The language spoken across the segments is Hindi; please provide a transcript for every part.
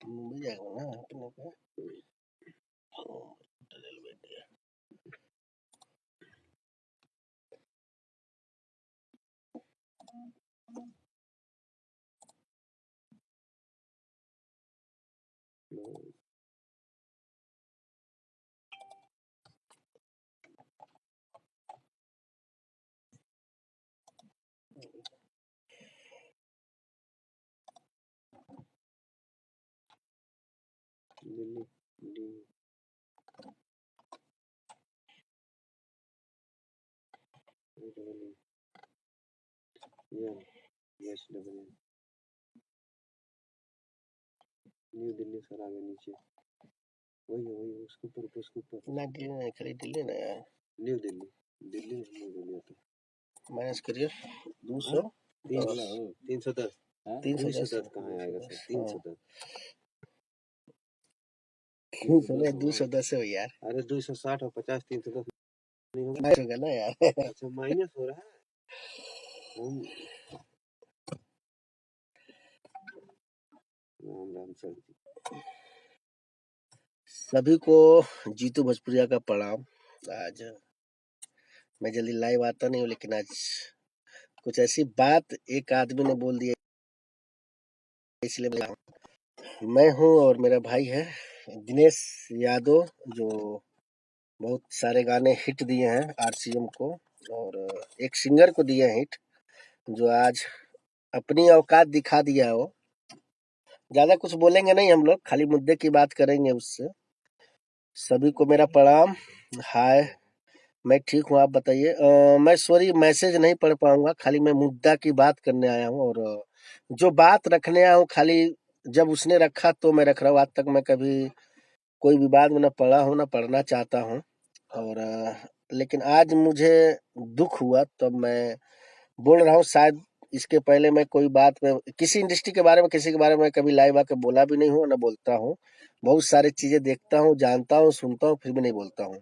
मुंबई जाएगा ना अपने को। रेलवे दिया। न्यू दिल्ली सर आगे नीचे वही उसके ऊपर ना दिल्ली नहीं खाली दिल्ली ना यार न्यू दिल्ली दिल्ली नहीं न्यू दिल्ली होता माइनस करिए 200 310 310 कहाँ आएगा सर 310 210 है यार अरे 260 और 50 310 नहीं होगा ना यार अच्छा माइनस हो रहा है राम सर सभी को जीतू भोजपुरिया का प्रणाम। आज मैं जल्दी लाइव आता नहीं हूँ लेकिन आज कुछ ऐसी बात एक आदमी ने बोल दिया इसलिए मैं हूँ और मेरा भाई है दिनेश यादव जो बहुत सारे गाने हिट दिए हैं आरसीएम को और एक सिंगर को दिए हैं हिट जो आज अपनी औकात दिखा दिया है। वो ज्यादा कुछ बोलेंगे नहीं हम लोग खाली मुद्दे की बात करेंगे उससे। सभी को मेरा प्रणाम। हाय मैं ठीक हूँ आप बताइए। मैं सॉरी मैसेज नहीं पढ़ पाऊंगा खाली मैं मुद्दा की बात करने आया हूँ और जो बात रखने आया हूँ खाली जब उसने रखा तो मैं रख रहा हूँ। आज तक मैं कभी कोई विवाद में न पढ़ा हूँ न पढ़ना चाहता हूँ और लेकिन आज मुझे दुख हुआ तब मैं बोल रहा हूँ। शायद इसके पहले मैं कोई बात में किसी इंडस्ट्री के बारे में किसी के बारे में कभी लाइव आके बोला भी नहीं हूँ न बोलता हूँ। बहुत सारी चीजें देखता हूँ जानता हूँ सुनता हूँ फिर भी नहीं बोलता हूँ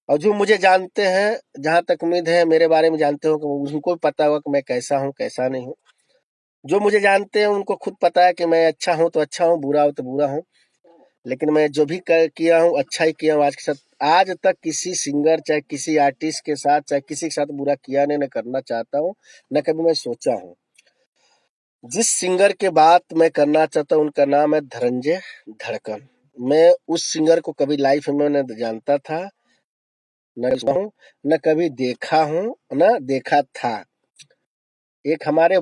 और जो मुझे जानते हैं जहां तक उम्मीद है मेरे बारे में जानते हो कि उनको भी पता होगा कि मैं कैसा हूँ कैसा नहीं हूँ। जो मुझे जानते हैं उनको खुद पता है कि मैं अच्छा हूँ तो अच्छा हूँ बुरा हो तो बुरा हूँ लेकिन मैं जो भी किया हूँ अच्छा ही किया हूँ। आज के साथ आज तक किसी सिंगर चाहे किसी आर्टिस्ट के साथ चाहे किसी के साथ बुरा किया नहीं न करना चाहता हूँ न कभी मैं सोचा हूँ। जिस सिंगर के बात मैं करना चाहता हूँ उनका नाम है धनंजय धड़कन। मैं उस सिंगर को कभी लाइफ में न जानता था न हूँ न कभी देखा हूँ न देखा था। एक हमारे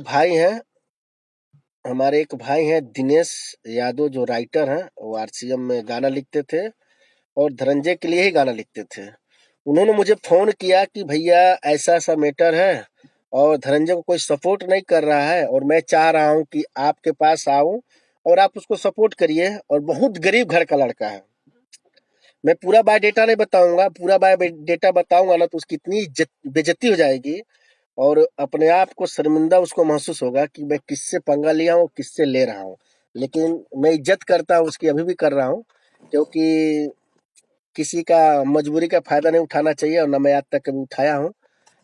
एक भाई हैं दिनेश यादव जो राइटर हैं वो आरसीएम में गाना लिखते थे और धनंजय के लिए ही गाना लिखते थे। उन्होंने मुझे फोन किया कि भैया ऐसा ऐसा मैटर है और धनंजय को कोई सपोर्ट नहीं कर रहा है और मैं चाह रहा हूँ कि आपके पास आऊं और आप उसको सपोर्ट करिए और बहुत गरीब घर का लड़का है। मैं पूरा बायोडेटा नहीं बताऊंगा पूरा बायोडेटा बताऊंगा ना तो उसकी इतनी बेइज्जती हो जाएगी और अपने आप को शर्मिंदा उसको महसूस होगा कि मैं किससे पंगा लिया हूँ किससे ले रहा हूँ। लेकिन मैं इज्जत करता हूँ उसकी अभी भी कर रहा हूँ क्योंकि किसी का मजबूरी का फायदा नहीं उठाना चाहिए और न मैं आज तक कभी उठाया हूँ।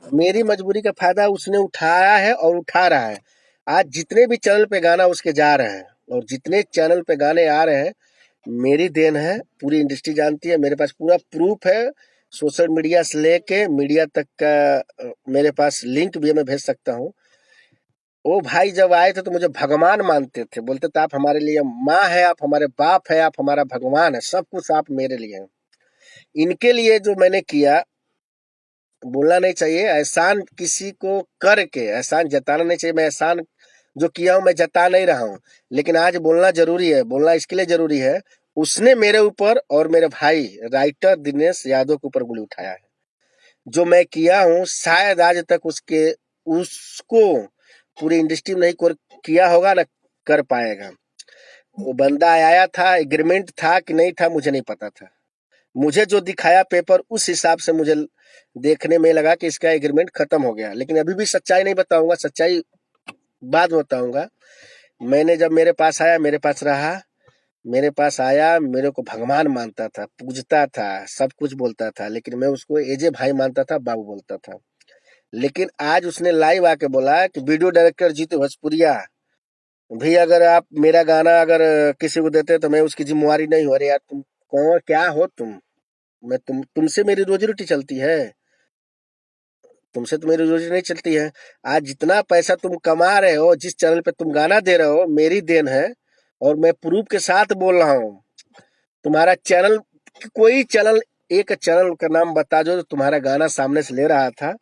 मेरी मजबूरी का फायदा उसने उठाया है और उठा रहा है। आज जितने भी चैनल पे गाना उसके जा रहे हैं और जितने चैनल पे गाने आ रहे हैं मेरी देन है। पूरी इंडस्ट्री जानती है मेरे पास पूरा प्रूफ है सोशल मीडिया से लेके मीडिया तक का मेरे पास लिंक भी मैं भेज सकता हूँ। वो भाई जब आए थे तो मुझे भगवान मानते थे बोलते थे आप हमारे लिए माँ है आप हमारे बाप है आप हमारा भगवान है सब कुछ आप मेरे लिए हैं। इनके लिए जो मैंने किया बोलना नहीं चाहिए एहसान किसी को करके एहसान जताना नहीं चाहिए। मैं एहसान जो किया हूँ मैं जता नहीं रहा हूँ लेकिन आज बोलना जरूरी है। बोलना इसके लिए जरूरी है उसने मेरे ऊपर और मेरे भाई राइटर दिनेश यादव के ऊपर गोली उठाया है। जो मैं किया हूँ शायद आज तक उसको पूरी इंडस्ट्री में नहीं किया होगा ना कर पाएगा। वो बंदा आया था एग्रीमेंट था कि नहीं था मुझे नहीं पता था। मुझे जो दिखाया पेपर उस हिसाब से मुझे देखने में लगा कि इसका एग्रीमेंट खत्म हो गया लेकिन अभी भी सच्चाई नहीं बताऊंगा सच्चाई बाद में बताऊंगा। मैंने जब मेरे पास आया मेरे पास रहा मेरे पास आया मेरे को भगवान मानता था पूजता था सब कुछ बोलता था लेकिन मैं उसको एजे भाई मानता था बाबू बोलता था। लेकिन आज उसने लाइव आके बोला कि वीडियो डायरेक्टर जीतू भोजपुरिया, भाई अगर आप मेरा गाना अगर किसी को देते तो मैं उसकी जिम्मेवारी नहीं हो। अरे यार तुम कौन क्या हो तुम? मैं तुमसे मेरी रोजी रोटी चलती है? तुमसे तो मेरी रोजी नहीं चलती है। आज जितना पैसा तुम कमा रहे हो, जिस चैनल पे तुम गाना दे रहे हो, मेरी देन है। और मैं प्रूफ के साथ बोल रहा हूँ। तुम्हारा चैनल, कोई चैनल, एक चैनल का नाम बता दो जो तुम्हारा गाना सामने से ले रहा था।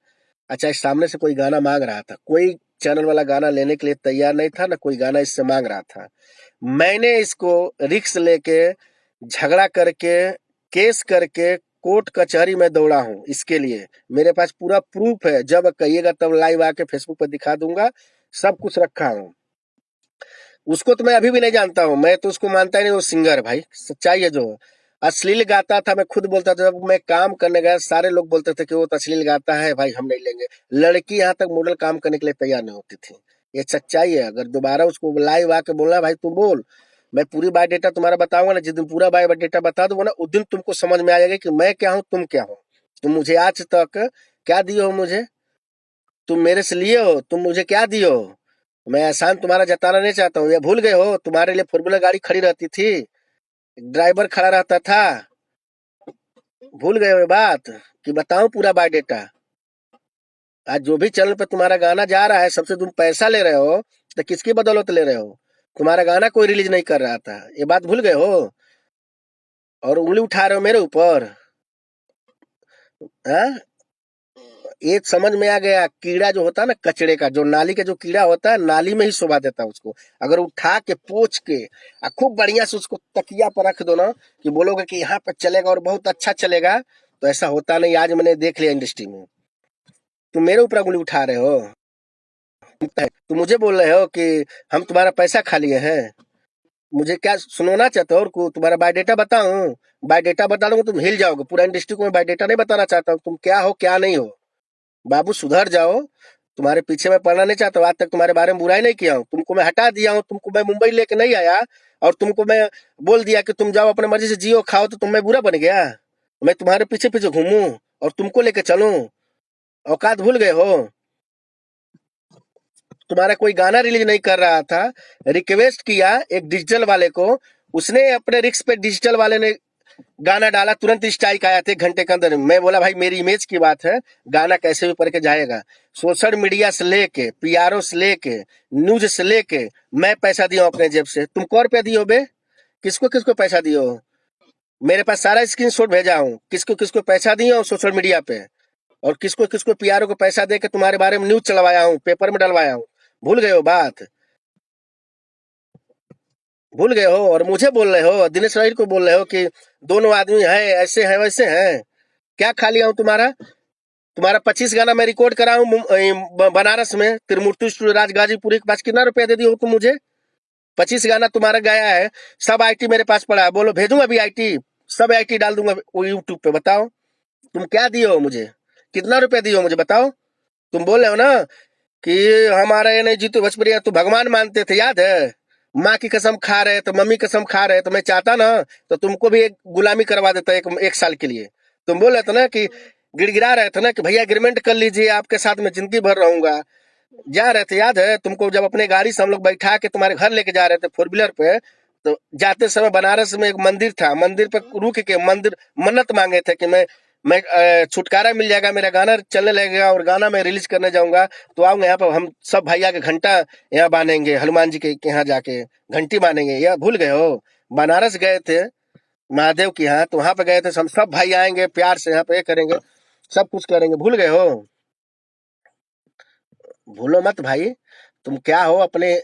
अच्छा, इस सामने से कोई गाना मांग रहा था? कोई चैनल वाला गाना लेने के लिए तैयार नहीं था, ना कोई गाना इससे मांग रहा था। मैंने इसको रिक्स लेके, झगड़ा करके, केस करके, कोर्ट कचहरी में दौड़ा हूँ इसके लिए। मेरे पास पूरा प्रूफ है, जब कहिएगा तब लाइव आके फेसबुक पर दिखा दूंगा। सब कुछ रखा हूँ। उसको तो मैं अभी भी नहीं जानता हूँ, मैं तो उसको मानता ही नहीं। वो सिंगर भाई, सच्चाई है जो अश्लील गाता था। मैं खुद बोलता था, जब मैं काम करने गया सारे लोग बोलते थे कि वो तो अश्लील गाता है, भाई हम नहीं लेंगे। लड़की यहाँ तक मॉडल काम करने के लिए तैयार नहीं होती थी। ये सच्चाई है। अगर दोबारा उसको लाइव आके बोलना, भाई तू बोल, मैं पूरी बायोडेटा तुम्हारा बताऊंगा ना। जिस दिन पूरा बायोडेटा बता दूंगा ना, उस दिन तुमको समझ में आ जाएगा कि मैं क्या हूँ, तुम क्या हो। तुम मुझे आज तक क्या दिए हो मुझे? तुम मेरे से लिए हो, तुम मुझे क्या दिए हो? मैं एहसान तुम्हारा जताना नहीं चाहता हूँ। ये भूल गए हो, तुम्हारे लिए फोर व्हीलर गाड़ी खड़ी रहती थी, ड्राइवर खड़ा रहता था। भूल गए हो ये बात कि बताऊं पूरा बायोडेटा? आज जो भी चैनल पे तुम्हारा गाना जा रहा है, सबसे तुम पैसा ले रहे हो, तो किसकी बदौलत ले रहे हो? तुम्हारा गाना कोई रिलीज नहीं कर रहा था, ये बात भूल गए हो? और उंगली उठा रहे हो मेरे ऊपर। हाँ, ये समझ में आ गया। कीड़ा जो होता है ना, कचड़े का जो नाली का जो कीड़ा होता है, नाली में ही शोभा देता है उसको। अगर उठा के पोंछ के खूब बढ़िया से उसको तकिया पर रख दो ना, कि बोलोगे कि यहाँ पर चलेगा और बहुत अच्छा चलेगा, तो ऐसा होता नहीं। आज मैंने देख लिया इंडस्ट्री में। तुम मेरे ऊपर उंगली उठा रहे हो। तुम मुझे बोल रहे हो कि हम तुम्हारा पैसा खा लिए हैं। मुझे क्या सुनवाना चाहते हो? और तुम्हारा बायोडेटा बताऊं? बायोडेटा बता दूंगा तुम हिल जाओगे। पूरा इंडस्ट्री को मैं बायोडेटा नहीं बताना चाहता हूँ तुम क्या हो क्या नहीं हो। बाबू सुधर जाओ। तुम्हारे पीछे मैं पड़ना नहीं चाहता हूँ। आज तक तुम्हारे बारे में बुराई नहीं किया हूँ। तुमको मैं हटा दिया हूँ। तुमको मैं मुंबई लेके नहीं आया और तुमको मैं बोल दिया कि तुम जाओ अपने मर्जी से जियो खाओ, तो तुम मैं बुरा बन गया? मैं तुम्हारे पीछे पीछे घूमूं और तुमको लेके चलूं? औकात भूल गए हो? तुम्हारा कोई गाना रिलीज नहीं कर रहा था, रिक्वेस्ट किया एक डिजिटल वाले को, उसने अपने रिक्स पे डिजिटल वाले ने गाना डाला, तुरंत स्ट्राइक आया थे घंटे के अंदर। मैं बोला भाई मेरी इमेज की बात है, गाना कैसे भी पढ़ के जाएगा। सोशल मीडिया से लेके, पीआरओ से लेके, न्यूज से लेके, मैं पैसा दिया हूं अपने जेब से। तुम कौ रुपया दियो बे? किसको किसको पैसा दियो? मेरे पास सारा स्क्रीनशॉट भेजा हूँ, किसको किसको पैसा दिया हूँ सोशल मीडिया पे। और किसको किसको पीआरओ को पैसा दे के तुम्हारे बारे में न्यूज चलवाया हूँ, पेपर में डलवाया हूँ। भूल गए हो बात? भूल गए हो? और मुझे बोल रहे हो, दिनेश राय को बोल रहे हो कि दोनों आदमी हैं, ऐसे हैं वैसे हैं। क्या खा लिया हूँ तुम्हारा? तुम्हारा 25 गाना मैं रिकॉर्ड करा हूँ बनारस में, त्रिमूर्ति स्टूडियो राजगाजीपुरी के पास। कितना रुपया दे दी हो तुम मुझे? 25 गाना तुम्हारा गाया है, सब आईटी मेरे पास पड़ा है। बोलो भेजूं अभी आईटी? सब आईटी डाल दूंगा वो यूट्यूब पे। बताओ तुम क्या दिए हो मुझे? कितना रुपया दिए हो मुझे बताओ? तुम बोल रहे हो ना कि हमारा ये नहीं जीतू भोजपुरिया, तो भगवान मानते थे, याद है? माँ की कसम खा रहे तो, मम्मी कसम खा रहे तो मैं चाहता ना तो तुमको भी एक गुलामी करवा देता एक साल के लिए। तुम बोल रहे थे ना कि, गिड़गिड़ा रहे थे ना कि भैया एग्रीमेंट कर लीजिए, आपके साथ मैं जिंदगी भर रहूंगा। जा रहे थे, याद है तुमको? जब अपने गाड़ी से हम लोग बैठा के तुम्हारे घर लेके जा रहे थे फोर व्हीलर पे, तो जाते समय बनारस में एक मंदिर था, मंदिर पे रुक के मंदिर मन्नत मांगे थे कि मैं छुटकारा मिल जाएगा, मेरा गाना चलने लगेगा और गाना मैं रिलीज करने जाऊंगा, तो आऊंगा यहाँ पर, हम सब भैया के घंटा यहाँ बांधेंगे, हनुमान जी के यहाँ जाके घंटी बांधेंगे। यह भूल गए हो? बनारस गए थे महादेव के यहाँ, तो वहां पे गए थे, हम सब भाई आएंगे प्यार से यहाँ पे करेंगे, सब कुछ करेंगे। भूल गए हो? भूलो मत भाई। तुम क्या हो अपने,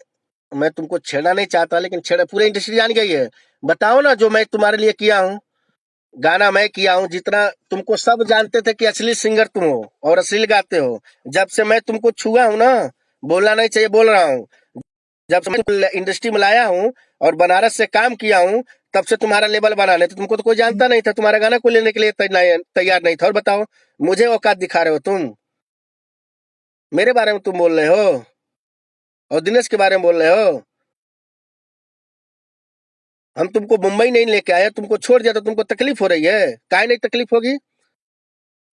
मैं तुमको छेड़ना नहीं चाहता, लेकिन छेड़ा पूरी इंडस्ट्री जान गई है। बताओ ना जो मैं तुम्हारे लिए किया हूँ, गाना मैं किया हूँ जितना। तुमको सब जानते थे कि असली सिंगर तुम हो और असली गाते हो। जब से मैं तुमको छुआ हूँ ना, बोलना नहीं चाहिए बोल रहा हूँ, जब से मैं इंडस्ट्री में लाया हूँ और बनारस से काम किया हूँ, तब से तुम्हारा लेवल बना नहीं, तो तुमको तो कोई जानता नहीं था, तुम्हारा गाना को लेने के लिए तैयार नहीं था। और बताओ, मुझे औकात दिखा रहे हो तुम? मेरे बारे में तुम बोल रहे हो और दिनेश के बारे में बोल रहे हो। हम तुमको मुंबई नहीं लेके आए, तुमको छोड़ दिया तो तुमको तकलीफ हो रही है? काहे नहीं तकलीफ होगी?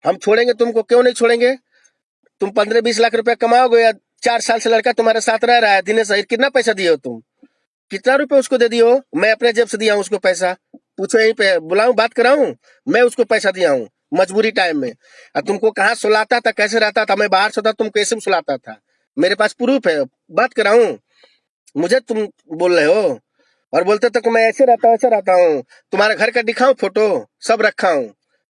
हम छोड़ेंगे तुमको, क्यों नहीं छोड़ेंगे? तुम 15-20 लाख रुपया कमाओगे, या 4 साल से लड़का तुम्हारे साथ रह रहा है दिनेश अहिर, कितना पैसा दिए हो तुम? कितना रुपए उसको दे दियो? मैं अपने जेब से दिया हूँ उसको पैसा, पूछो यहीं पे, बुलाऊं बात कराऊं? मैं उसको पैसा दिया हूँ मजबूरी टाइम में। और तुमको कहाँ सुलाता था, कैसे रहता था? मैं बाहर सोता, तुम कैसे सुलाता था? मेरे पास प्रूफ है, बात कराऊं? मुझे तुम बोल रहे हो और बोलते तो कि मैं ऐसे रहता हूँ, ऐसे रहता हूँ। तुम्हारे घर का दिखाऊं फोटो? सब रखा हूँ।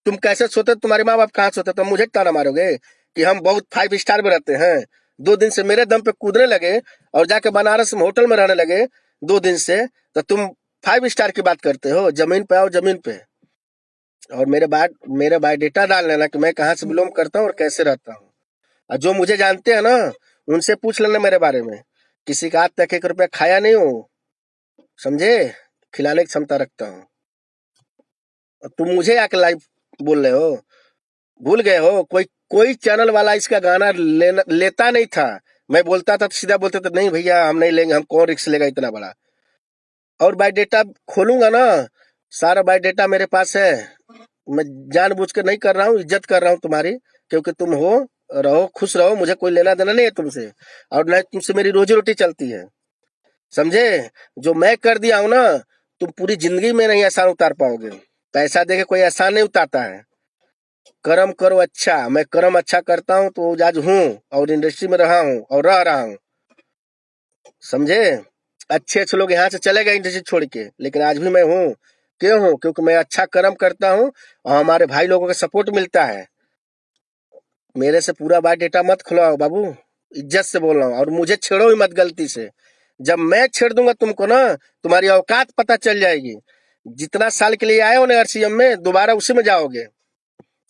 तुम कैसे सोते, तुम्हारे माँ बाप कहाँ सोते? तुम मुझे ताना मारोगे कि हम बहुत 5 स्टार में रहते हैं? 2 दिन से मेरे दम पे कूदने लगे और जाके बनारस में होटल में रहने लगे 2 दिन से, तो तुम 5 स्टार की बात करते हो? जमीन पे आओ, जमीन पे। और मेरे बायोडेटा डाल लेना कि मैं कहाँ से बिलोंग करता हूँ और कैसे रहता हूँ। और जो मुझे जानते हैं ना, उनसे पूछ लेना मेरे बारे में। किसी का आज तक 1 रुपया खाया नहीं हूँ, समझे? खिलाने की क्षमता रखता हूँ। और तुम मुझे आके लाइव बोल रहे हो? भूल गए हो? कोई कोई चैनल वाला इसका गाना लेता नहीं था। मैं बोलता था तो सीधा बोलते थे, नहीं भैया हम नहीं लेंगे, हम कौन रिस्क लेगा इतना बड़ा। और बायोडेटा खोलूंगा ना, सारा बायोडेटा मेरे पास है। मैं जानबूझ के नहीं कर रहा हूँ, इज्जत कर रहा हूँ तुम्हारी, क्योंकि तुम हो, रहो, खुश रहो, मुझे कोई लेना देना नहीं है तुमसे, और न तुमसे मेरी रोजी रोटी चलती है, समझे? जो मैं कर दिया हूँ ना, तुम पूरी जिंदगी में नहीं एहसान उतार पाओगे। पैसा देके कोई एहसान नहीं उतारता है। कर्म करो अच्छा। मैं कर्म अच्छा करता हूँ तो आज हूँ, और इंडस्ट्री में रहा हूँ और रह रहा हूँ, समझे? अच्छे अच्छे लोग यहाँ से चले गए इंडस्ट्री छोड़ के, लेकिन आज भी मैं हूँ। क्यों हूँ? क्योंकि मैं अच्छा कर्म करता हूँ और हमारे भाई लोगों का सपोर्ट मिलता है। मेरे से पूरा बायोडेटा मत खुलवाओ बाबू, इज्जत से बोल रहा हूँ, और मुझे छेड़ो ही मत गलती से। जब मैं छेड़ दूंगा तुमको ना, तुम्हारी औकात पता चल जाएगी। जितना साल के लिए आए हो ना आरसीएम में, दोबारा उसी में जाओगे।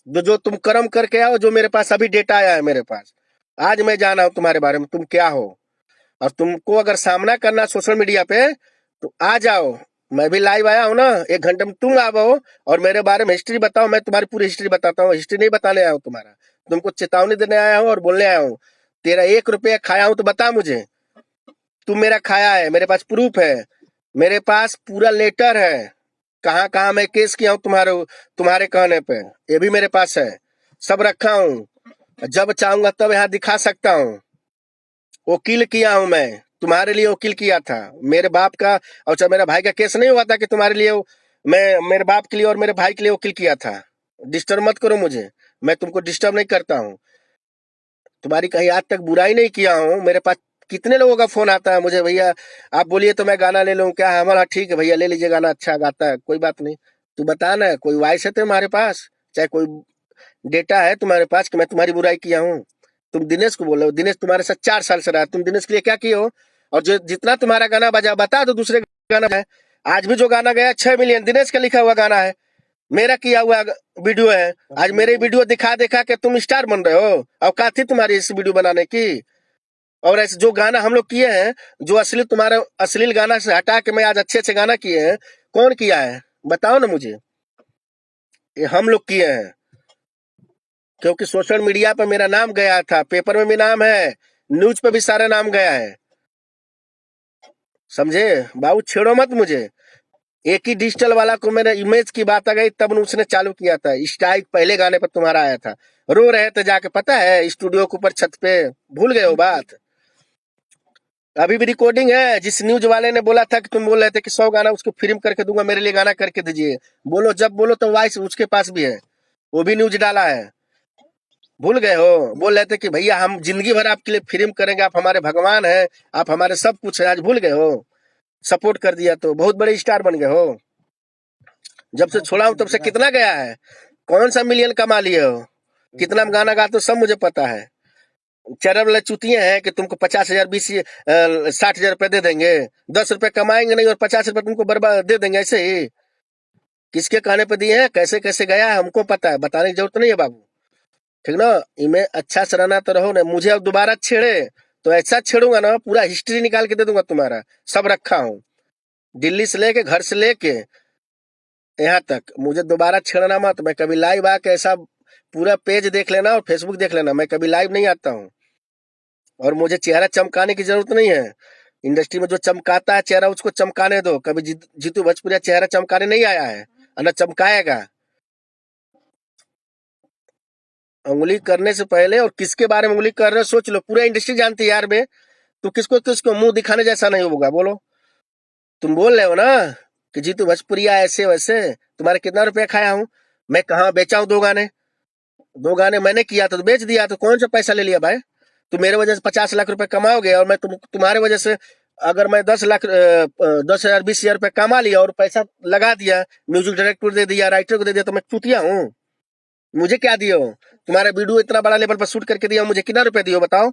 जो तुम कर्म करके आओ, जो मेरे पास अभी डेटा आया है मेरे पास, आज मैं जाना हूँ तुम्हारे बारे में, तुम क्या हो। और तुमको अगर सामना करना सोशल मीडिया पे, तो आ जाओ। मैं भी लाइव आया हूँ ना, 1 घंटे में तुम आओ और मेरे बारे में हिस्ट्री बताओ। मैं तुम्हारी पूरी हिस्ट्री बताता हूँ, हिस्ट्री नहीं बताने आया हूँ तुम्हारा, तुमको चेतावनी देने आया हूँ और बोलने आया हूँ। तेरा 1 रुपया खाया हूँ तो बता मुझे, तुम मेरा खाया है, मेरे पास प्रूफ है, मेरे पास पूरा लेटर है, कहाँ कहाँ मैं केस किया हूँ तुम्हारे कहने पे, ये भी मेरे पास है, सब रखा हूँ। जब चाहूंगा तब यहाँ दिखा सकता हूँ। वकील किया हूं मैं, तुम्हारे लिए वकील किया था। मेरे बाप का और चाहे मेरे भाई का केस नहीं हुआ था कि तुम्हारे लिए मैं मेरे बाप के लिए और मेरे भाई के लिए वकील किया था। डिस्टर्ब मत करो मुझे, मैं तुमको डिस्टर्ब नहीं करता हूँ। तुम्हारी कहीं आज तक बुराई नहीं किया हूँ। मेरे पास कितने लोगों का फोन आता है मुझे, भैया आप बोलिए तो मैं गाना ले लूँ क्या? हमारा ठीक है भैया, ले लीजिए, गाना अच्छा गाता है, कोई बात नहीं। तू बता ना, कोई वॉइस है तुम्हारे पास, चाहे कोई डेटा है तुम्हारे पास कि मैं तुम्हारी बुराई किया हूँ? तुम दिनेश को बोल रहे हो, दिनेश तुम्हारे साथ 4 साल से रहा, तुम दिनेश के लिए क्या किए हो? और जो जितना तुम्हारा गाना बजा, बता दो दूसरे गाना है। आज भी जो गाना गया 6 मिलियन, दिनेश का लिखा हुआ गाना है, मेरा किया हुआ वीडियो है। आज मेरे वीडियो दिखा दिखा के तुम स्टार बन रहे हो। औकात थी तुम्हारी इस वीडियो बनाने की? और ऐसे जो गाना हम लोग किए हैं, जो असली तुम्हारे अश्लील गाना से हटा के मैं आज अच्छे अच्छे गाना किए हैं, कौन किया है? बताओ ना मुझे। ये हम लोग किए हैं, क्योंकि सोशल मीडिया पर मेरा नाम गया था, पेपर में भी नाम है, न्यूज पे भी सारा नाम गया है, समझे? बाबू छेड़ो मत मुझे। एक ही डिजिटल वाला को मेरे इमेज की बात आ गई, तब उसने चालू किया था स्ट्राइक, पहले गाने पर तुम्हारा आया था। रो रहे थे जाके, पता है, स्टूडियो के ऊपर छत पे। भूल गए हो बात? अभी भी रिकॉर्डिंग है। जिस न्यूज वाले ने बोला था कि तुम बोल रहे थे कि 100 गाना उसको फिल्म करके दूंगा, मेरे लिए गाना करके दीजिए, बोलो जब बोलो तो वॉइस उसके पास भी है, वो भी न्यूज डाला है। भूल गए हो? बोल रहे थे कि भैया हम जिंदगी भर आपके लिए फिल्म करेंगे, आप हमारे भगवान हैं, आप हमारे सब कुछ है। आज भूल गए हो? सपोर्ट कर दिया तो बहुत बड़े स्टार बन गए हो। जब से छोड़ा हूं तब से कितना गया है? कौन सा मिलियन कमा लिए हो? कितना गाना गाते हो सब मुझे पता है। चरम वाले चुतिये हैं कि तुमको 50,000, 60,000 रुपए दे देंगे, 10 रुपए कमाएंगे नहीं और 50 रुपए तुमको बर्बाद दे देंगे ऐसे ही। किसके कहने पे दिए हैं, कैसे कैसे गया है हमको पता है, बताने की जरूरत नहीं है बाबू, ठीक ना? इनमें अच्छा से रहना तो रहो ना। मुझे अब दोबारा छेड़े तो ऐसा छेड़ूंगा ना, पूरा हिस्ट्री निकाल के दे दूंगा तुम्हारा, सब रखा हूँ, दिल्ली से लेके, घर से लेके यहाँ तक। मुझे दोबारा छेड़ना मत। मैं कभी लाइव आके ऐसा पूरा पेज देख लेना और फेसबुक देख लेना, मैं कभी लाइव नहीं आता हूँ। और मुझे चेहरा चमकाने की जरूरत नहीं है। इंडस्ट्री में जो चमकाता है चेहरा, उसको चमकाने दो। कभी जीतू भोजपुरिया चेहरा चमकाने नहीं आया है और न चमकाएगा। उंगली करने से पहले और किसके बारे में उंगली कर रहे हो सोच लो। पूरा इंडस्ट्री जानती है यार बे। तो किसको किसको मुंह दिखाने जैसा नहीं होगा बोलो। तुम बोल रहे हो ना कि जीतू भोजपुरिया ऐसे वैसे, तुम्हारे कितना रुपया खाया हूँ मैं? कहाँ बेचा हूँ? 2 गाने, 2 गाने मैंने किया तो बेच दिया, तो कौन सा पैसा ले लिया भाई? तुम मेरे वजह से 50 लाख रुपए कमाओगे और मैं तुम्हारे वजह से अगर मैं 10 लाख 10,000 20,000 रुपए कमा लिया और पैसा लगा दिया, म्यूजिक डायरेक्टर को दे दिया, राइटर को दे दिया, तो मैं चूतिया हूँ? मुझे क्या दिए हो? तुम्हारे वीडियो इतना बड़ा लेवल पर शूट करके दिया, मुझे कितना रुपए दिए हो बताओ?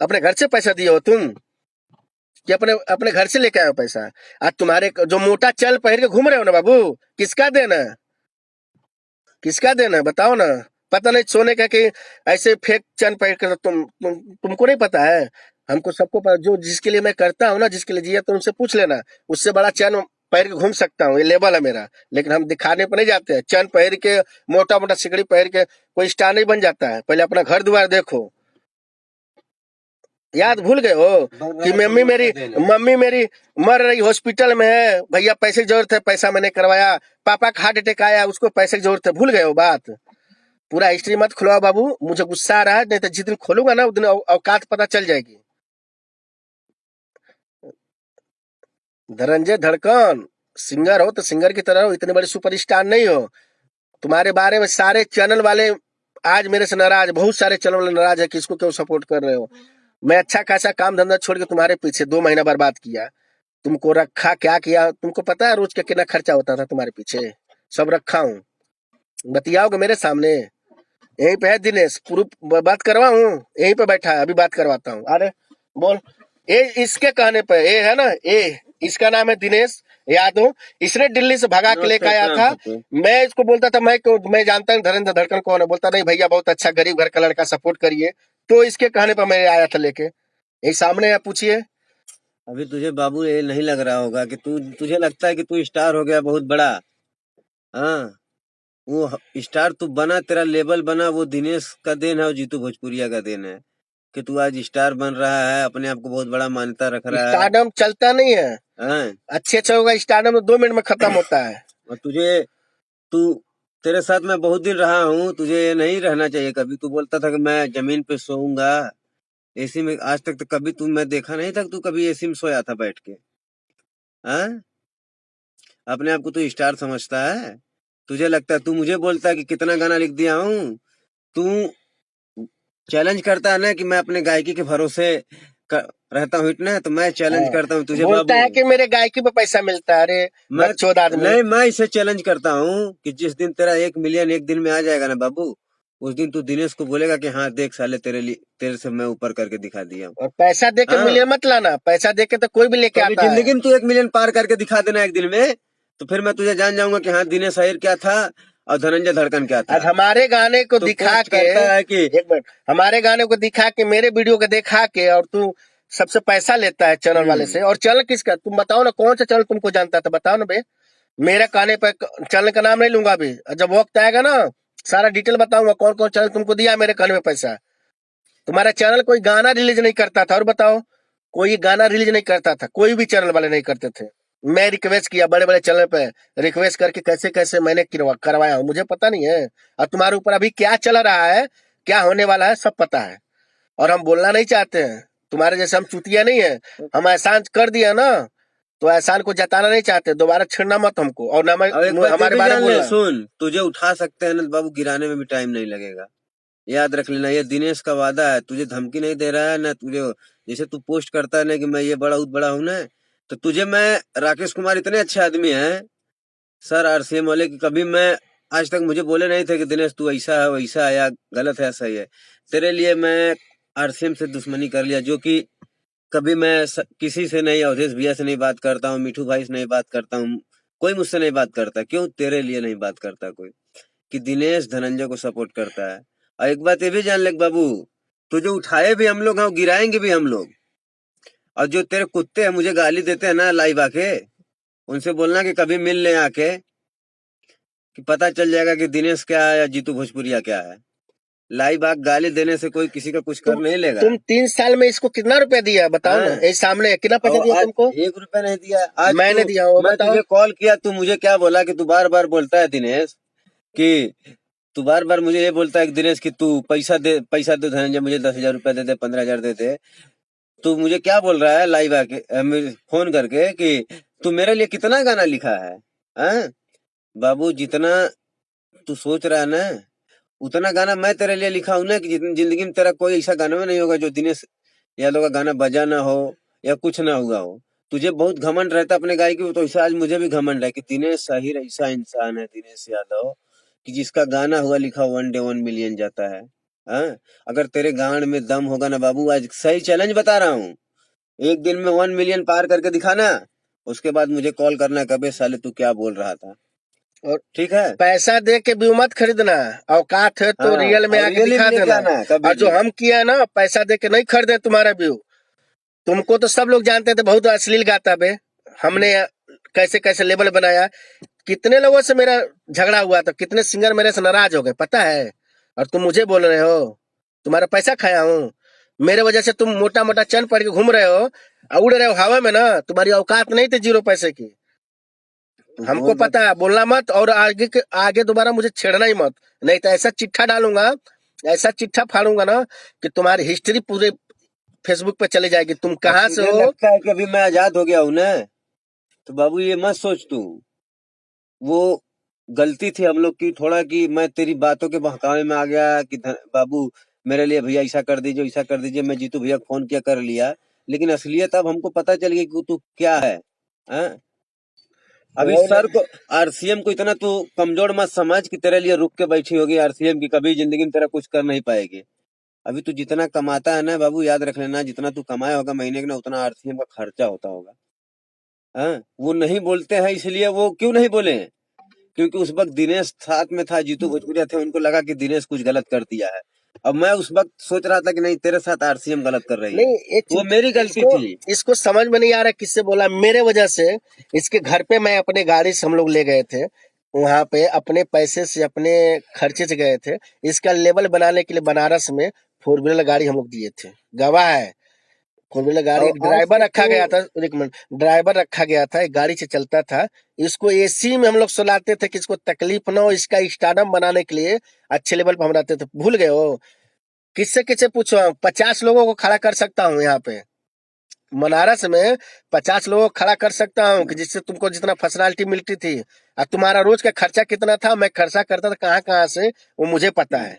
अपने घर से पैसा दिए हो तुम कि अपने अपने घर से लेके आए हो पैसा? आज तुम्हारे जो मोटा चल पहन के घूम रहे हो ना बाबू, किसका देना है? किसका देना है बताओ ना? पता नहीं सोने का कि ऐसे फेक चैन पहन कर तुमको नहीं पता है? हमको सबको पता। जो जिसके लिए मैं करता हूँ ना, जिसके लिए जिया, तो उनसे पूछ लेना। उससे बड़ा चैन पहन के घूम सकता हूँ, ये लेवल है मेरा। लेकिन हम दिखाने पर नहीं जाते हैं। चैन पहन के, मोटा मोटा सिकड़ी पहन के कोई स्टार नहीं बन जाता है। पहले अपना घर द्वार देखो। याद भूल गए हो कि मम्मी मेरी मर रही, हॉस्पिटल में है, भैया पैसे की जरूरत है, पैसा मैंने करवाया। पापा का हार्ट अटैक आया, उसको पैसे की जरूरत है। भूल गए हो बात? पूरा हिस्ट्री मत खुलवाओ बाबू, मुझे गुस्सा आ रहा है। नहीं तो जिस दिन खोलूंगा ना, उस दिन औकात पता चल जाएगी। धनंजय धड़कन सिंगर हो तो सिंगर की तरह हो, इतने बड़े सुपरस्टार नहीं हो। तुम्हारे बारे में सारे चैनल वाले आज मेरे से नाराज, बहुत सारे चैनल वाले नाराज है कि इसको क्यों सपोर्ट कर रहे हो। मैं अच्छा खासा काम धंधा छोड़ के तुम्हारे पीछे 2 महीना बर्बाद किया। तुमको रखा, क्या किया तुमको पता है? रोज का कितना खर्चा होता था तुम्हारे पीछे, सब रखा हूँ। बतियाओगे मेरे सामने? यहीं पे है दिनेश, प्रूफ बात करवाऊं? यहीं पे बैठा है, अभी बात करवाता हूँ। अरे बोल। ये इसके कहने पे, ये है ना, ये इसका नाम है दिनेश यादव। इसने दिल्ली से भगा के लेकर आया था। मैं इसको बोलता था मैं जानता हूँ धर्मेंद्र धड़कन कौन है। बोलता नहीं भैया बहुत अच्छा गरीब घर का लड़का, सपोर्ट करिए। तो इसके कहने पर मैं आया था लेके। यही सामने है, पूछिए। अभी तुझे बाबू ये नहीं लग रहा होगा कि तुझे लगता है कि तू स्टार हो गया बहुत बड़ा? हाँ, वो स्टार तू बना, तेरा लेवल बना, वो दिनेश का देन है और जीतू भोजपुरिया का देन है कि तू आज स्टार बन रहा है, अपने आप को बहुत बड़ा मान्यता रख रहा है। स्टारडम चलता नहीं है। हाँ, अच्छे अच्छा होगा स्टारडम में 2 मिनट में खत्म होता है। और तू तेरे साथ मैं बहुत दिन रहा हूँ, तुझे ये नहीं रहना चाहिए। कभी तू बोलता था कि मैं जमीन पे सोऊंगा, एसी में। आज तक तो कभी मैं देखा नहीं था कि तू कभी एसी में सोया था बैठ के। हाँ, अपने आप को तू स्टार समझता है? तुझे लगता है, तू मुझे बोलता है कि कितना गाना लिख दिया हूँ। तू चैलेंज करता है ना कि मैं अपने गायकी के भरोसे रहता हूँ, इतना तो मैं चैलेंज करता हूँ तुझे बोलता बाबू। है कि मेरे गायकी पे पैसा मिलता है। अरे मैं बकचोद आदमी। नहीं, मैं इसे चैलेंज करता हूँ कि जिस दिन तेरा 1 मिलियन एक दिन में आ जाएगा ना बाबू, उस दिन तू दिनेश को बोलेगा कि हाँ देख साले, तेरे से मैं ऊपर करके दिखा दिया हूँ। और पैसा दे के हाँ, मिलियन मत लाना, पैसा दे के तो कोई भी लेके कभी आता है। जिंदगी में तू 1 मिलियन पार करके दिखा देना एक दिन में, तो फिर मैं तुझे जान जाऊंगा कि हाँ दिनेश अहिर क्या था और धनंजय धड़कन क्या था। आज हमारे गाने को तो दिखा पोस्ट के, करता है कि एक मिनट, हमारे गाने को दिखा के, मेरे वीडियो को दिखा के, और तू सबसे पैसा लेता है चैनल वाले से। और चैनल किसका तुम बताओ ना, कौन सा चैनल तुमको जानता था बताओ ना बे। मेरे कहने पे चैनल का नाम नहीं लूंगा अभी, जब वक्त आएगा ना सारा डिटेल बताऊंगा कौन कौन चैनल तुमको दिया मेरे कहने में पैसा। तुम्हारा चैनल कोई गाना रिलीज नहीं करता था, और बताओ, कोई गाना रिलीज नहीं करता था, कोई भी चैनल वाले नहीं करते थे। मैं रिक्वेस्ट किया बड़े बड़े चैनल पे, रिक्वेस्ट करके कैसे कैसे मैंने करवाया हूँ, मुझे पता नहीं है? और तुम्हारे ऊपर अभी क्या चल रहा है, क्या होने वाला है, सब पता है। और हम बोलना नहीं चाहते हैं, तुम्हारे जैसे हम चुतिया नहीं है। हम एहसान कर दिया ना, तो एहसान को जताना नहीं चाहते। दोबारा छेड़ना मत हमको, और ना अब एक बात ये हमारे भी बारे में जान ले, बोलना। सुन, तुझे उठा सकते हैं ना बाबू, गिराने में भी टाइम नहीं लगेगा। याद रख लेना, ये दिनेश का वादा है। तुझे धमकी नहीं दे रहा है ना, तुझे जैसे तू पोस्ट करता है ना कि मैं ये बड़ा बड़ा हूं ना, तो तुझे मैं, राकेश कुमार इतने अच्छे आदमी हैं सर आरसीएम वाले, कि कभी मैं आज तक मुझे बोले नहीं थे कि दिनेश तू ऐसा है वैसा है या गलत है सही है। तेरे लिए मैं आरसीएम से दुश्मनी कर लिया, जो कि कभी मैं किसी से नहीं, अवधेश भैया से नहीं बात करता हूँ, मिठू भाई से नहीं बात करता हूँ, कोई मुझसे नहीं बात करता। क्यों? तेरे लिए नहीं बात करता कोई, कि दिनेश धनंजय को सपोर्ट करता है। और एक बात ये भी जान ले बाबू, तुझे उठाए भी हम लोग हैं और गिराएंगे भी हम लोग। और जो तेरे कुत्ते हैं मुझे गाली देते हैं ना लाइव आके, उनसे बोलना कि कभी मिल ले आके, कि पता चल जाएगा कि दिनेश क्या है या जीतू भोजपुरिया क्या है। लाइव आके गाली देने से कोई किसी का कुछ कर नहीं लेगा। तुम 3 साल में इसको कितना रुपया दिया बताओ ना, ये सामने कितना पैसा और दिया आज तुमको? 1 रुपया नहीं दिया। आज मैंने दिया, वो मैं बताओ। तुझे कॉल किया, तू मुझे क्या बोला कि तू बार बार बोलता है दिनेश कि तू बार बार मुझे ये बोलता है कि दिनेश कि तू पैसा दे धनंजय, मुझे 10,000 रुपया दे दे, 15,000 दे दे। तू मुझे क्या बोल रहा है लाइव आके, फोन करके, कि तू मेरे लिए कितना गाना लिखा है? हाँ बाबू, जितना तू सोच रहा है ना, उतना गाना मैं तेरे लिए लिखा हूं ना, कि जितनी जिंदगी में तेरा कोई ऐसा गाना में नहीं होगा जो दिनेश यादव का गाना बजा ना हो या कुछ ना हुआ हो। तुझे बहुत घमंड रहता अपने गायकी की, तो ऐसा आज मुझे भी घमंड है कि दिनेश साहिर ऐसा इंसान है, दिनेश यादव, कि जिसका गाना हुआ लिखा 1 डे 1 मिलियन जाता है। हाँ, अगर तेरे गान में दम होगा ना बाबू, आज सही चैलेंज बता रहा हूँ, एक दिन में 1 मिलियन पार करके दिखाना, उसके बाद मुझे कॉल करना, कबे साले तू क्या बोल रहा था। और ठीक है? पैसा दे के भी मत खरीदना, औकात है तो हाँ, रियल में और आके रियली में दिखा लेके देना। आना कभी और जो भी। हम किया है ना, पैसा दे के नहीं खरीदे तुम्हारा व्यू। तुमको तो सब लोग जानते थे, बहुत अश्लील गाता बे। हमने कैसे कैसे लेवल बनाया, कितने लोगों से मेरा झगड़ा हुआ था, कितने सिंगर मेरे से नाराज हो गए पता है। और तुम मुझे बोल रहे हो तुम्हारा पैसा खाया हूँ? मेरे वजह से तुम मोटा मोटा चंद पड़ के घूम रहे हो और उड़ रहे हो हवा में ना। तुम्हारी औकात नहीं थी 0 पैसे की। तू हमको बोल रहा पता है, बोलना मत, और आगे दोबारा मुझे छेड़ना ही मत। नहीं तो ऐसा चिट्ठा डालूंगा, ऐसा चिट्ठा फाड़ूंगा ना कि तुम्हारी हिस्ट्री पूरे फेसबुक पे चली जाएगी, तुम अब कहाँ से तुझे हो। लगता है कि अभी मैं आजाद हो गया हूं ना, तो बाबू ये मत सोच तू। वो गलती थी हम लोग की थोड़ा, कि मैं तेरी बातों के बहकावे में आ गया कि बाबू मेरे लिए भैया ऐसा कर दीजिए, ऐसा कर दीजिए, मैं जीतू भैया को फोन किया, कर लिया। लेकिन असलियत अब हमको पता चल गई कि तू क्या है। हाँ? अभी और सर को, आरसीएम को इतना तू कमजोर मत समझ कि तेरे लिए रुक के बैठी होगी आरसीएम, की कभी जिंदगी में तेरा कुछ कर नहीं पाएगी। अभी तू जितना कमाता है ना बाबू, याद रख लेना, जितना तू कमाया होगा महीने का ना, उतना आरसीएम का खर्चा होता होगा। हाँ, वो नहीं बोलते हैं, इसलिए वो क्यों नहीं बोले? क्योंकि उस वक्त दिनेश साथ में था, जीतू भोजपुरिया थे, उनको लगा कि दिनेश कुछ गलत कर दिया है। अब मैं उस वक्त सोच रहा था कि नहीं, तेरे साथ आरसीएम गलत कर रही है, नहीं, वो मेरी गलती इसको थी। इसको समझ में नहीं आ रहा किससे बोला, मेरे वजह से। इसके घर पे मैं अपने गाड़ी से हम लोग ले गए थे, वहां पे अपने पैसे से अपने खर्चे से गए थे। इसका लेवल बनाने के लिए बनारस में 4 व्हीलर गाड़ी हम लोग दिए थे, गवाह है। 4 व्हीलर गाड़ी, और एक आज ड्राइवर से रखा तू, गया था, एक मिनट, ड्राइवर रखा गया था, एक गाड़ी से चलता था। इसको एसी में हम लोग सुलाते थे कि इसको तकलीफ ना हो, इसका स्टार्डम बनाने के लिए अच्छे लेवल पर हम रहते थे। भूल गए हो? किससे किससे पूछो, 50 लोगों को खड़ा कर सकता हूँ यहाँ पे बनारस में। 50 लोगों को खड़ा कर सकता हूँ कि जिससे तुमको जितना फैसिलिटी मिलती थी। और तुम्हारा रोज का खर्चा कितना था, मैं खर्चा करता था कहाँ कहाँ से, वो मुझे पता है।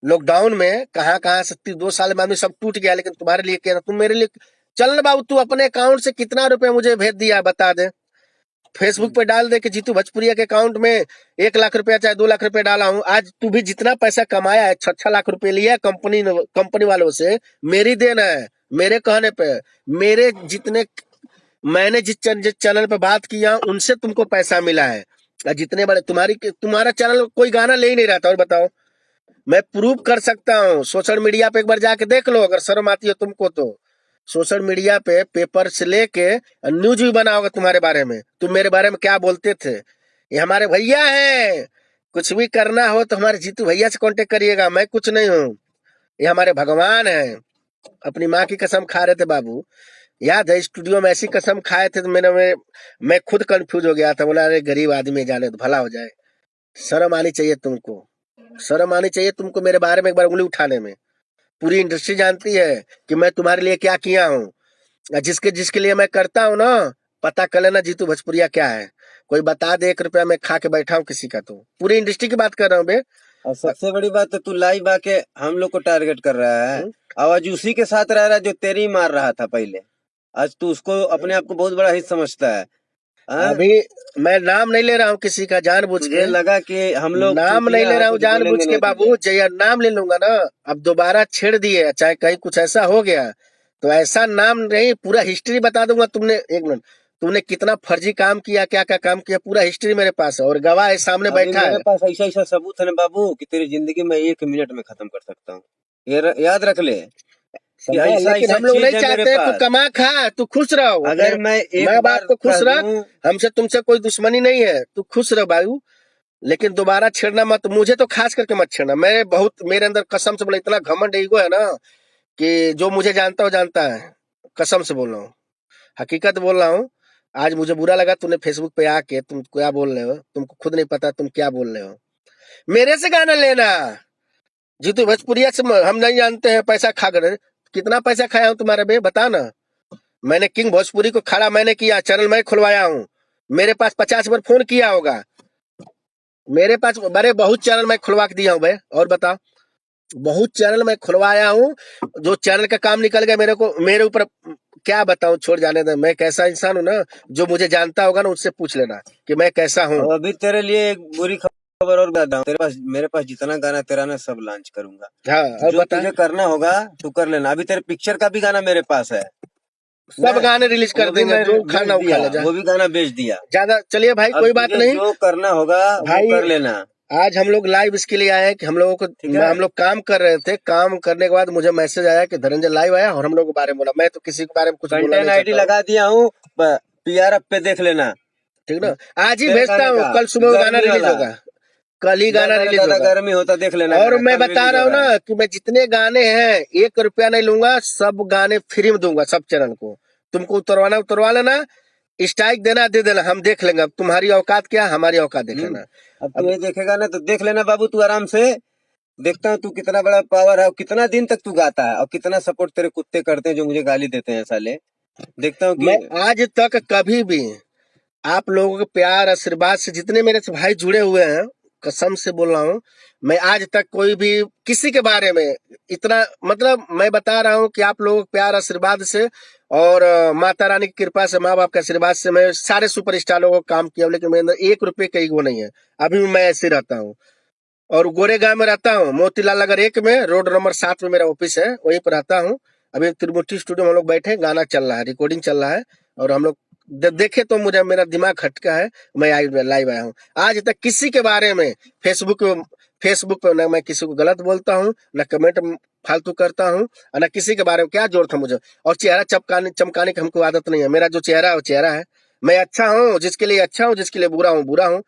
लॉकडाउन में कहाँ कहाँ से 2 साल में आदमी सब टूट गया, लेकिन तुम्हारे लिए क्या था, तुम मेरे लिए। चल ना बाबू, तू अपने अकाउंट से कितना रुपए मुझे भेज दिया है, बता दे। फेसबुक पे डाल दे कि जीतू भोजपुरिया के अकाउंट में 1 लाख रुपया चाहे 2 लाख रुपया डाला हूँ। आज तू भी जितना पैसा कमाया है, 6 6 लाख रुपए लिया कंपनी वालों से, मेरी देन है, मेरे कहने पे। मेरे जितने, मैंने जिस चैनल पे बात किया उनसे तुमको पैसा मिला है। और जितने बड़े तुम्हारा चैनल कोई गाना ले ही नहीं रहा था। और बताओ, मैं प्रूव कर सकता हूँ, सोशल मीडिया पे एक बार जाके देख लो, अगर शर्म आती है तुमको तो। सोशल मीडिया पे पेपर से लेके न्यूज भी बना होगा तुम्हारे बारे में, तुम मेरे बारे में क्या बोलते थे। ये हमारे भैया है, कुछ भी करना हो तो हमारे जीतू भैया से कांटेक्ट करिएगा, मैं कुछ नहीं हूँ। ये हमारे भगवान है। अपनी माँ की कसम खा रहे थे बाबू, याद है? स्टूडियो में ऐसी कसम खाए थे तो मैं खुद कंफ्यूज हो गया था। बोला अरे गरीब आदमी, जाने तो भला हो जाए। शर्म आनी चाहिए तुमको, शर्म आनी चाहिए तुमको मेरे बारे में एक बार उंगली उठाने में। पूरी इंडस्ट्री जानती है कि मैं तुम्हारे लिए क्या किया हूँ। जिसके जिसके लिए मैं करता हूँ ना, पता कर लेना जीतू भोजपुरिया क्या है। कोई बता दे 1 रुपया मैं खा के बैठा हूँ किसी का, तो पूरी इंडस्ट्री की बात कर रहा हूँ बे। और सबसे बड़ी बात तो तू लाइव आके हम लोग को टारगेट कर रहा है, हम्म? और आज उसी के साथ रह रहा है जो तेरी मार रहा था पहले। आज तू उसको, अपने आप को बहुत बड़ा हित समझता है। हाँ? अभी मैं नाम नहीं ले रहा हूँ किसी का जानबूझ तुझे के, लगा कि हम लोग नाम नहीं चूतिया ले है, रहा हूँ कुछ जानबूझ बोलेंगे के नहीं तुझे। बाबू। जब नाम ले लूंगा ना, अब दोबारा छेड़ दिए, चाहे कहीं कुछ ऐसा हो गया तो ऐसा नाम नहीं, पूरा हिस्ट्री बता दूंगा। तुमने, एक मिनट, तुमने कितना फर्जी काम किया, क्या क्या काम किया, पूरा हिस्ट्री मेरे पास है और गवाह है, सामने अभी बैठा मेरे है। पास ऐसा ऐसा सबूत है ना बाबू, कि तेरी जिंदगी में 1 मिनट में खत्म कर सकता हूँ। ये याद रख ले, कि समझा? ऐसा लेकिन ऐसा हम लोग नहीं चीज है मेरे चाहते, तू पास। कमा खा, तू खुश रहो, अपने अगर मैं एक माँ बाप बार को खुश कह रख। दूं, हमसे तुमसे कोई दुश्मनी नहीं है, तू खुश रह बाबू। लेकिन दोबारा छेड़ना मत, मुझे तो खास करके मत छेड़ना। मैं बहुत, मेरे अंदर कसम से बोला, इतना घमंड ईगो है ना कि जो मुझे जानता हो जानता है। कसम से बोल रहा हूँ, हकीकत बोल रहा हूँ। आज मुझे बुरा लगा, तूने फेसबुक पे आके तुम क्या बोल रहे हो, तुमको खुद नहीं पता तुम क्या बोल रहे हो। मेरे से गाना लेना। जीतू भोजपुरिया से हम नहीं जानते हैं, पैसा खा कर। कितना पैसा खाया हूँ तुम्हारे बे, बता ना। मैंने किंग भोजपुरी को खड़ा मैंने किया, चैनल मैं खुलवाया हूँ। मेरे पास 50 बार फोन किया होगा। मेरे पास बड़े बहुत चैनल मैं खुलवा के दिया हूँ भाई। और बता, बहुत चैनल मैं खुलवाया हूँ। जो चैनल का काम निकल गया मेरे ऊपर क्या बताऊं, छोड़ जाने दे। मैं कैसा इंसान हूँ ना, जो मुझे जानता होगा ना उससे पूछ लेना कि मैं कैसा हूँ। और अभी तेरे लिए एक बुरी खबर और बता दूं, मेरे पास जितना गाना तेरा ना सब लॉन्च करूंगा। हाँ, और जो बता। तुझे करना होगा तू कर लेना। अभी तेरे पिक्चर का भी गाना मेरे पास है सब ना, गाने रिलीज कर वो भी देंगे, मैं जो बेच खाना उखा दिया, ले जा। वो भी गाना बेच दिया। ज्यादा चलिए भाई, अब कोई बात तुझे नहीं जो करना होगा वो भाई। कर लेना, आज हम लोग लाइव इसके लिए आए हैं कि हम लोगों को, ठीक है। हम लोग काम कर रहे थे, काम करने के बाद मुझे मैसेज आया कि धनंजय लाइव आया और हम लोग के बारे में बोला। मैं तो किसी के बारे में कुछ बोलना कंटेंट नहीं आईडी चाहता हूँ, लगा दिया हूँ, पीआरएफ पे देख लेना। ठीक ना। आज ही तेरे भेजता गाने हूँ, का कल सुबह गाना गर्मी रिलीज वाला, होगा। कल ही गाना ज्यादा रिलीज ज्यादा होगा। गर्मी होता देख लेना और गाना, मैं कल बता रिलीज रहा हो हूँ रहा है। ना कि मैं जितने गाने हैं 1 रुपया नहीं लूंगा, सब गाने फ्री में दूंगा सब चैनल को। तुमको उतरवाना उतरवा लेना, स्ट्राइक देना दे देना, हम देख लेंगे। अब तुम्हारी औकात क्या, हमारी औकात देख लेना। अब तू अब ये देखेगा ना तो देख लेना बाबू, तू आराम से। देखता हूँ तू कितना बड़ा पावर है और कितना दिन तक तू गाता है और कितना सपोर्ट तेरे कुत्ते करते हैं जो मुझे गाली देते हैं साले। देखता हूँ कि मैं आज तक कभी भी आप लोगों के प्यार आशीर्वाद से जितने मेरे से भाई जुड़े हुए हैं, कसम से बोल रहा हूँ, मैं आज तक कोई भी किसी के बारे में इतना, मतलब मैं बता रहा हूँ कि आप लोगों के प्यार आशीर्वाद से और माता रानी की कृपा से, माँ बाप के आशीर्वाद से मैं सारे सुपरस्टार लोगों का काम किया हूं, लेकिन मेरे अंदर 1 रुपये का ईगो नहीं है। अभी भी मैं ऐसे रहता हूँ और गोरेगांव में रहता हूँ, मोतीलाल नगर 1 में, रोड नंबर 7 में मेरा ऑफिस है, वहीं पर रहता हूँ। अभी त्रिमूर्ति स्टूडियो में हम लोग बैठे, गाना चल रहा है, रिकॉर्डिंग चल रहा है। और हम लोग देखे तो मुझे मेरा दिमाग खटका है, मैं लाइव आया हूँ। आज तक किसी के बारे में फेसबुक पे न मैं किसी को गलत बोलता हूँ, न कमेंट फालतू करता हूँ, और न किसी के बारे में क्या जरूरत है मुझे। और चेहरा चमकाने की हमको आदत नहीं है। मेरा जो चेहरा है वो चेहरा है। मैं अच्छा हूँ जिसके लिए अच्छा हूँ, जिसके लिए बुरा हूँ।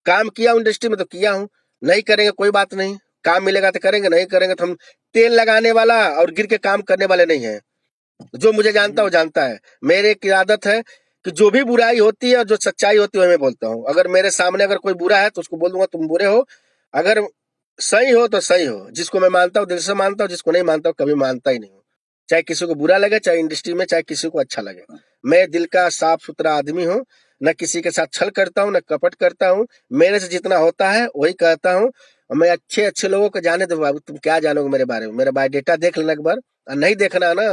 काम किया हूँ इंडस्ट्री में तो किया हूँ, नहीं करेंगे कोई बात नहीं। काम मिलेगा तो करेंगे, नहीं करेंगे तो हम तेल लगाने वाला और गिर के काम करने वाले नहीं है। जो मुझे जानता है वो जानता है। मेरे की आदत है कि जो भी बुराई होती है और जो सच्चाई होती है वो मैं बोलता हूँ। अगर मेरे सामने अगर कोई बुरा है तो उसको बोल दूंगा तुम बुरे हो, अगर सही हो तो सही हो। जिसको मैं मानता हूँ दिल से मानता हूँ, जिसको नहीं मानता हूँ कभी मानता ही नहीं हूँ। चाहे किसी को बुरा लगे, चाहे इंडस्ट्री में, चाहे किसी को अच्छा लगे। मैं दिल का साफ सुथरा आदमी हूँ, न किसी के साथ छल करता हूँ, न कपट करता हूँ। मेरे से जितना होता है वही कहता हूँ। और मैं अच्छे अच्छे लोगों को जाने दो बाबू, तुम क्या जानोगे मेरे बारे में। मेरा बायोडेटा देख लेना एक बार, और नहीं देखना ना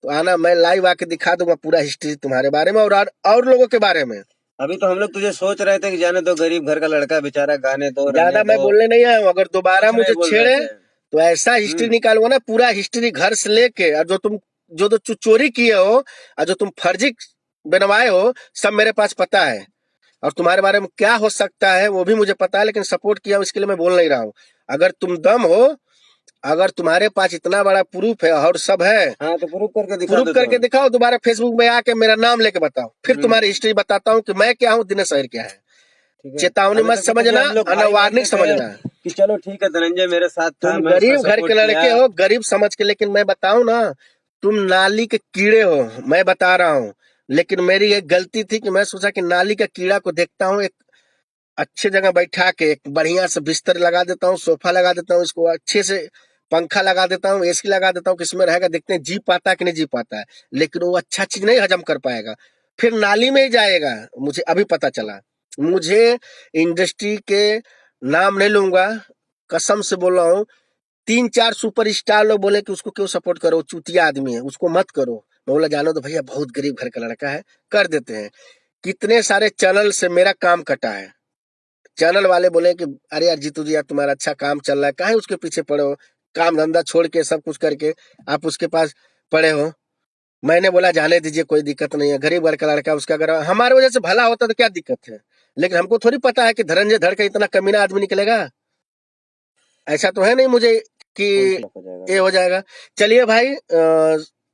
तो आना, मैं लाइव आके दिखा दूंगा पूरा हिस्ट्री तुम्हारे बारे में और लोगों के बारे में। अभी तो हम लोग तुझे सोच रहे थे कि जाने दो, गरीब घर का लड़का बेचारा, गाने दो, रहने ज्यादा मैं दो, बोलने नहीं आया हूँ। अगर दोबारा कुछ नहीं मुझे बोल रहे छेड़े थे। तो ऐसा हिस्ट्री निकालूंगा ना, पूरा हिस्ट्री घर से लेके, और जो तो चोरी किए हो और जो तुम फर्जी बनवाए हो, सब मेरे पास पता है। और तुम्हारे बारे में क्या हो सकता है वो भी मुझे पता है, लेकिन सपोर्ट किया इसके लिए मैं बोल नहीं रहा हूँ। अगर तुम दम हो, अगर तुम्हारे पास इतना बड़ा प्रूफ है और सब है, हाँ तो प्रूफ करके दिखा प्रूफ दो करके तुम। दिखाओ। दोबारा फेसबुक में आके मेरा नाम लेके बताओ, फिर तुम्हारी हिस्ट्री बताता हूँ कि मैं क्या हूँ, दिनेश अहिर क्या है। ठीक है। चेतावनी अभी मत तक तो तुझे समझना, हम लोग और भाई वार्निंग मानते थे समझना। कि चलो ठीक है, धनंजय मेरे साथ था, तुम मैं उसका गरीब घर के सपोर्ट लड़के किया। हो, गरीब समझ के, लेकिन मैं बताऊं ना, तुम नाली के कीड़े हो, मैं बता रहा हूँ। लेकिन मेरी एक गलती थी कि मैं सोचा कि नाली का कीड़ा को देखता हूँ, एक अच्छे जगह बैठा के एक बढ़िया से बिस्तर लगा देता हूँ, सोफा लगा देता हूँ, इसको अच्छे से पंखा लगा देता हूँ, एसी लगा देता हूँ, किसमें रहेगा, देखते हैं जी पाता है कि नहीं जी पाता है। लेकिन वो अच्छा चीज नहीं हजम कर पाएगा, फिर नाली में ही जाएगा। मुझे अभी पता चला। मुझे इंडस्ट्री के नाम नहीं लूंगा, कसम से बोल रहा हूँ। 3-4 सुपर स्टार लोग बोले कि उसको क्यों सपोर्ट करो, चूतिया आदमी है, उसको मत करो। मैं बोला जानो तो भैया, बहुत गरीब घर का लड़का है, कर देते हैं। कितने सारे चैनल से मेरा काम कटा है। चैनल वाले बोले कि अरे यार जीतू जी, यार तुम्हारा अच्छा काम चल रहा है, काहे उसके पीछे पड़े हो, काम धंधा छोड़ के सब कुछ करके आप उसके पास पड़े हो। मैंने बोला जाने दीजिए, कोई दिक्कत नहीं है, गरीब घर का लड़का, उसका अगर हमारे वजह से भला होता तो क्या दिक्कत है। लेकिन हमको थोड़ी पता है कि धनंजय धड़ का इतना कमीना आदमी निकलेगा। ऐसा तो है नहीं मुझे कि हो जाएगा ये अभी। हो जाएगा। चलिए भाई,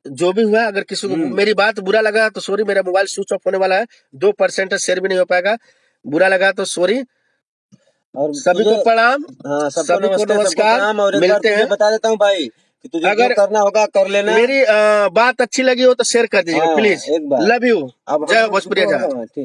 जो भी हुआ, अगर किसी को मेरी बात बुरा लगा तो सॉरी। मेरा मोबाइल स्विच ऑफ होने वाला है, 2% शेयर भी नहीं हो पाएगा। बुरा लगा तो सॉरी। और सभी तुझे, को प्रणाम, हाँ सबको सभी को नमस्ते, सबको नमस्कार। प्रणाम। और एक बार मिलते तुझे हैं। बता देता हूँ भाई कि तुझे जो अगर करना होगा कर लेना। मेरी बात अच्छी लगी हो तो शेयर कर दीजिएगा हाँ प्लीज। एक बार। Love you. अब हम जय लोग भोजपुरिया जो जहान। है ठीक।